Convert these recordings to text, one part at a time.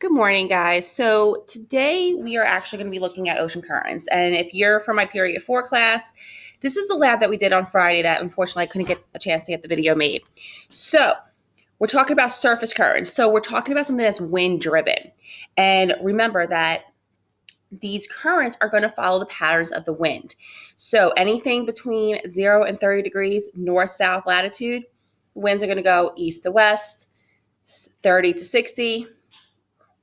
Good morning, guys. So today we are actually going to be looking at ocean currents. And if you're from my period 4 class, this is the lab that we did on Friday that unfortunately I couldn't get a chance to get the video made. So we're talking about surface currents. So we're talking about something that's wind driven. And remember that these currents are going to follow the patterns of the wind. So anything between 0 and 30 degrees north-south latitude, winds are going to go east to west, 30 to 60,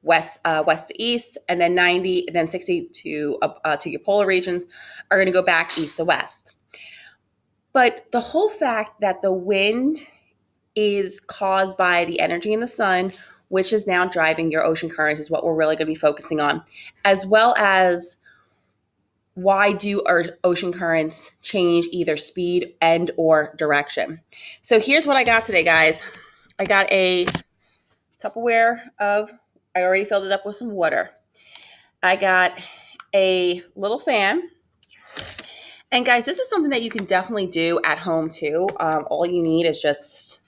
west to east, and then 90, and then 60 to your polar regions are going to go back east to west. But the whole fact that the wind is caused by the energy in the sun, which is now driving your ocean currents, is what we're really going to be focusing on, as well as why do our ocean currents change either speed and or direction. So here's what I got today, guys. I got a Tupperware I already filled it up with some water. I got a little fan. And guys, this is something that you can definitely do at home too. All you need is just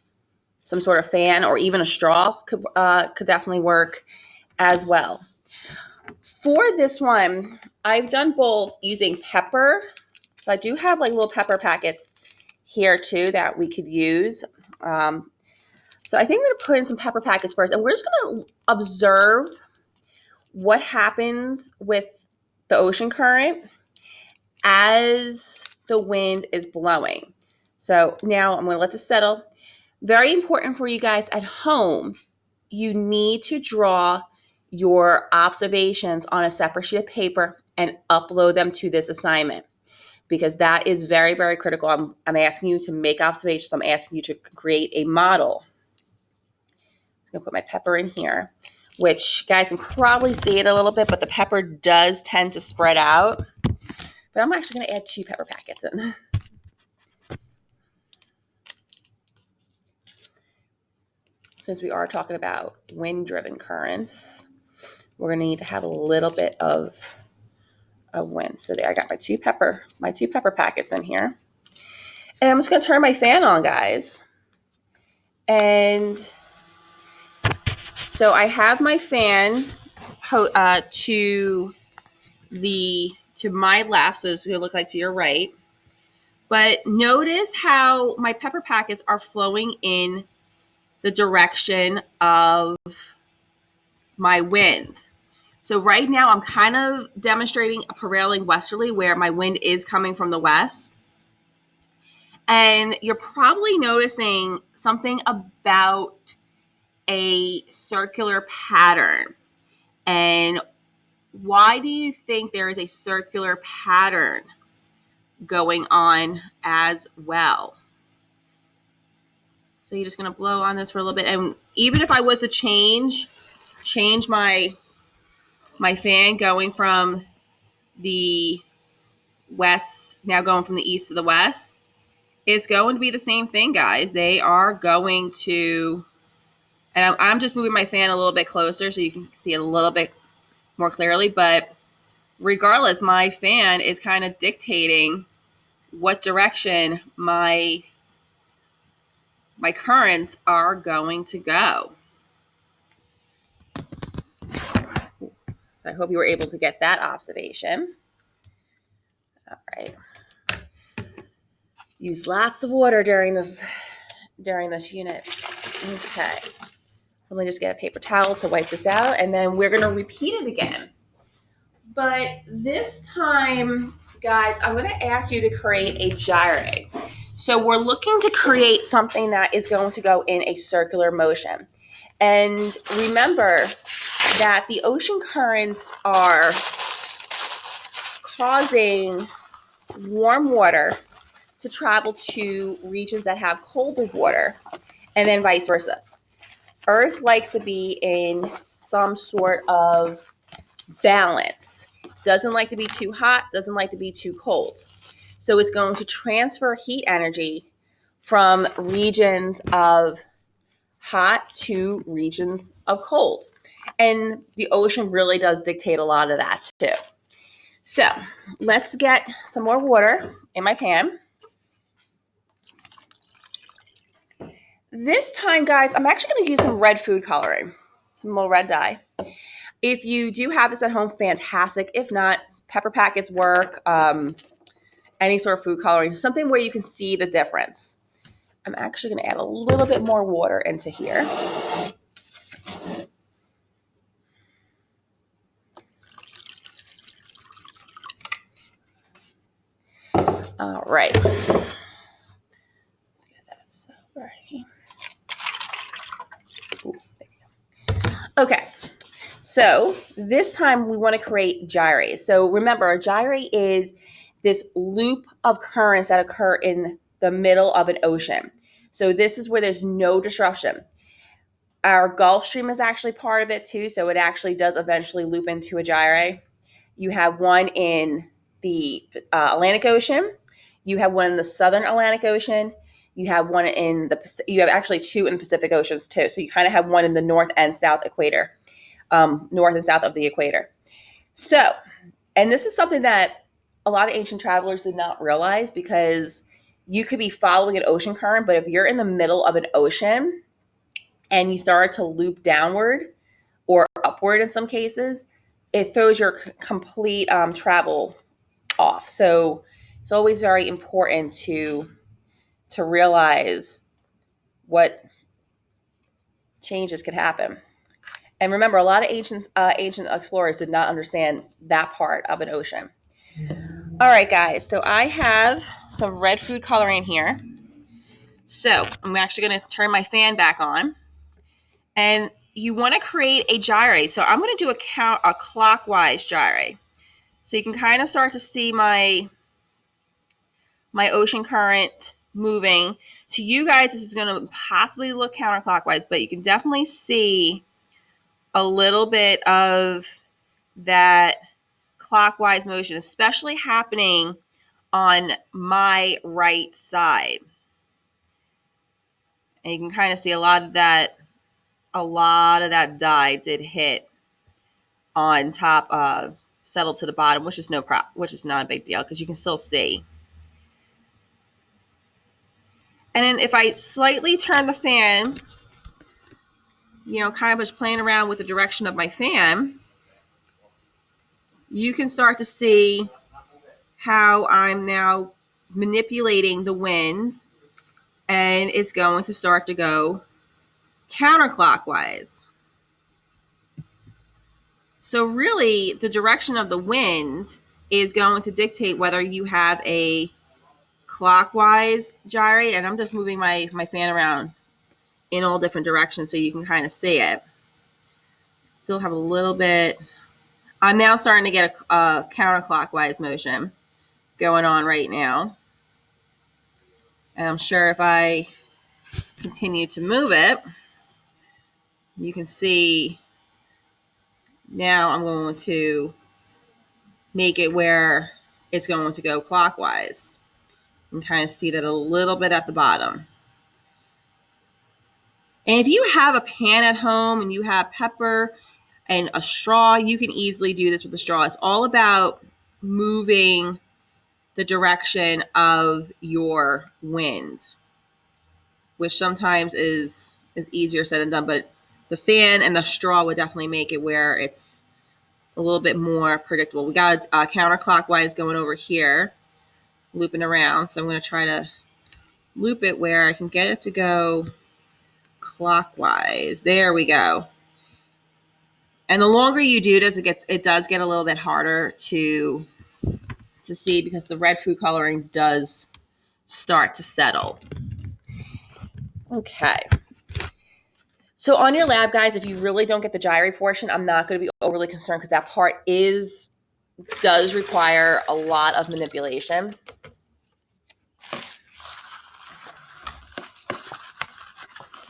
some sort of fan, or even a straw could definitely work as well. For this one, I've done both using pepper. So I do have like little pepper packets here too that we could use. So I think I'm going to put in some pepper packets first, and we're just going to observe what happens with the ocean current as the wind is blowing. So now I'm going to let this settle. Very important for you guys at home, you need to draw your observations on a separate sheet of paper and upload them to this assignment, because that is very, very critical. I'm asking you to make observations. I'm asking you to create a model. I'm going to put my pepper in here, which guys can probably see it a little bit, but the pepper does tend to spread out. But I'm actually going to add 2 pepper packets in. Since we are talking about wind-driven currents, we're going to need to have a little bit of wind. So there, I got my two pepper packets in here. And I'm just going to turn my fan on, guys. And so I have my fan to my left, so it's going to look like to your right. But notice how my pepper packets are flowing in the direction of my wind. So right now I'm kind of demonstrating a prevailing westerly where my wind is coming from the west. And you're probably noticing something about a circular pattern. And why do you think there is a circular pattern going on as well? So you're just going to blow on this for a little bit. And even if I was to change my fan going from the west, now going from the east to the west, it's going to be the same thing, guys. They are going to, and I'm just moving my fan a little bit closer so you can see it a little bit more clearly, but regardless, my fan is kind of dictating what direction my currents are going to go. I hope you were able to get that observation. All right. Use lots of water during this unit. Okay. So let me just get a paper towel to wipe this out, and then we're going to repeat it again. But this time, guys, I'm going to ask you to create a gyre. So we're looking to create something that is going to go in a circular motion. And remember that the ocean currents are causing warm water to travel to regions that have colder water, and then vice versa. Earth likes to be in some sort of balance. Doesn't like to be too hot, doesn't like to be too cold. So it's going to transfer heat energy from regions of hot to regions of cold. And the ocean really does dictate a lot of that too. So let's get some more water in my pan. This time, guys, I'm actually going to use some red food coloring, some little red dye. If you do have this at home, fantastic. If not, pepper packets work. Any sort of food coloring, something where you can see the difference. I'm actually going to add a little bit more water into here. All right. Let's get that separated. Ooh, there we go. Okay. So this time we want to create gyre. So remember, a gyre is this loop of currents that occur in the middle of an ocean. So this is where there's no disruption. Our Gulf Stream is actually part of it too, so it actually does eventually loop into a gyre. You have one in the Atlantic Ocean. You have one in the Southern Atlantic Ocean. You have one in the. You have actually two in the Pacific Oceans too. So you kind of have one in the north and south equator, north and south of the equator. So, and this is something that a lot of ancient travelers did not realize, because you could be following an ocean current, but if you're in the middle of an ocean and you start to loop downward or upward in some cases, it throws your complete travel off. So it's always very important to realize what changes could happen. And remember, a lot of ancient explorers did not understand that part of an ocean. All right, guys. So I have some red food coloring here. So I'm actually going to turn my fan back on. And you want to create a gyre. So I'm going to do a clockwise gyre. So you can kind of start to see my ocean current moving. To you guys, this is going to possibly look counterclockwise, but you can definitely see a little bit of that clockwise motion, especially happening on my right side. And you can kind of see a lot of that dye did hit on top, settled to the bottom, which is not a big deal because you can still see. And then if I slightly turn the fan, kind of just playing around with the direction of my fan, you can start to see how I'm now manipulating the wind, and it's going to start to go counterclockwise. So really, the direction of the wind is going to dictate whether you have a clockwise gyre, and I'm just moving my fan around in all different directions so you can kind of see it. Still have a little bit. I'm now starting to get a counterclockwise motion going on right now. And I'm sure if I continue to move it, you can see now I'm going to make it where it's going to go clockwise. And kind of see that a little bit at the bottom. And if you have a pan at home and you have pepper and a straw, you can easily do this with a straw. It's all about moving the direction of your wind, which sometimes is easier said than done. But the fan and the straw would definitely make it where it's a little bit more predictable. We got a counterclockwise going over here, looping around. So I'm going to try to loop it where I can get it to go clockwise. There we go. And the longer you do this, it does get a little bit harder to see because the red food coloring does start to settle. Okay. So on your lab, guys, if you really don't get the gyre portion, I'm not going to be overly concerned because that part does require a lot of manipulation.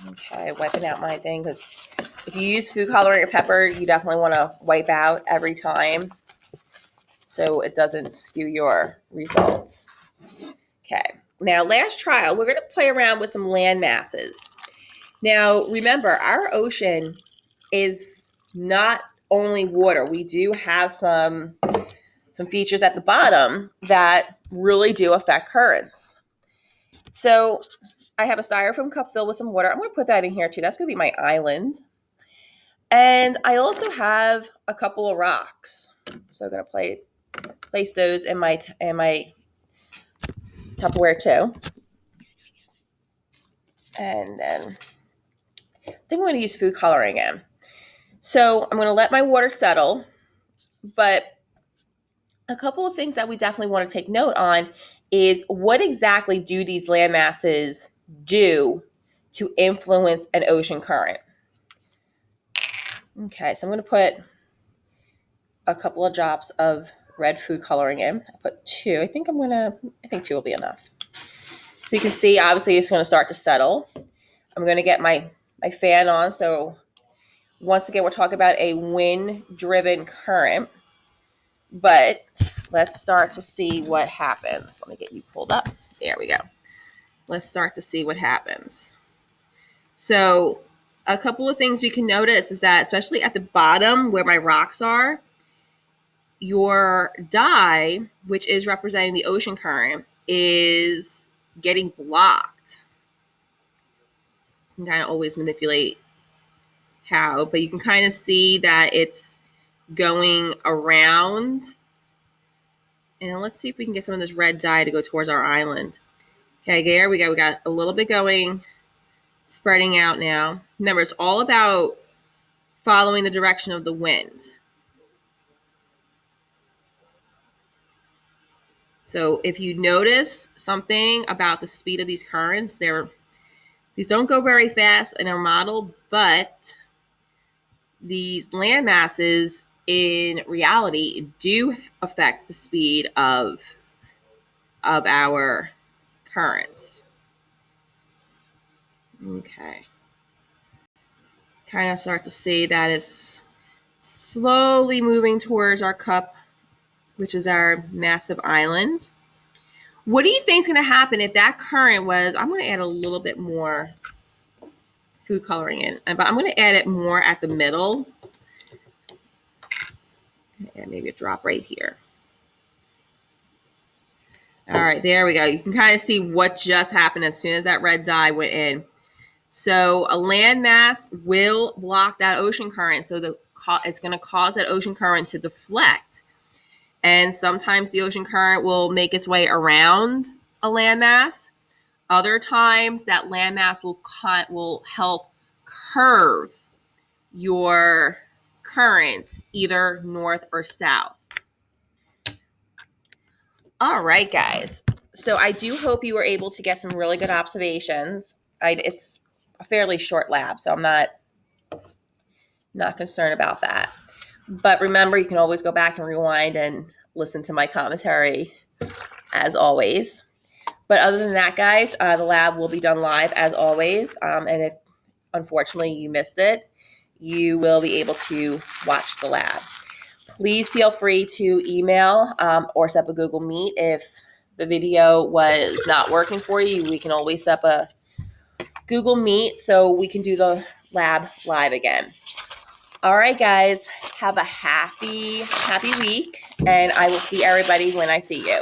Okay, wiping out my thing because if you use food coloring or pepper, you definitely want to wipe out every time so it doesn't skew your results. Okay, now last trial, we're going to play around with some land masses. Now, remember, our ocean is not only water. We do have some features at the bottom that really do affect currents. So I have a styrofoam cup filled with some water. I'm going to put that in here too. That's going to be my island. And I also have a couple of rocks. So I'm going to place those in my Tupperware too. And then I think I'm going to use food coloring in. So I'm going to let my water settle, but a couple of things that we definitely want to take note on is what exactly do these land masses do to influence an ocean current? Okay, so I'm going to put a couple of drops of red food coloring in. I put 2. I think 2 will be enough. So you can see, obviously, it's going to start to settle. I'm going to get my fan on. So once again, we're talking about a wind-driven current. But let's start to see what happens. Let me get you pulled up. There we go. Let's start to see what happens. So a couple of things we can notice is that, especially at the bottom where my rocks are, your dye, which is representing the ocean current, is getting blocked. You can kind of always manipulate how, but you can kind of see that it's going around. And let's see if we can get some of this red dye to go towards our island. Okay, there we go. We got a little bit going, spreading out now. Remember, it's all about following the direction of the wind. So if you notice something about the speed of these currents, these don't go very fast in our model, but these land masses in reality do affect the speed of our currents. Okay. Kind of start to see that it's slowly moving towards our cup, which is our massive island. What do you think is going to happen if that current was, I'm going to add a little bit more food coloring in, but I'm going to add it more at the middle. And maybe a drop right here. All right, there we go. You can kind of see what just happened as soon as that red dye went in. So a landmass will block that ocean current. So it's going to cause that ocean current to deflect. And sometimes the ocean current will make its way around a landmass. Other times that landmass will help curve your current either north or south. All right, guys. So I do hope you were able to get some really good observations. It's a fairly short lab, so I'm not concerned about that. But remember, you can always go back and rewind and listen to my commentary as always. But other than that, guys, the lab will be done live as always. And if unfortunately you missed it, you will be able to watch the lab. Please feel free to email or set up a Google Meet. If the video was not working for you, we can always set up a Google Meet so we can do the lab live again. All right, guys, have a happy week, and I will see everybody when I see you.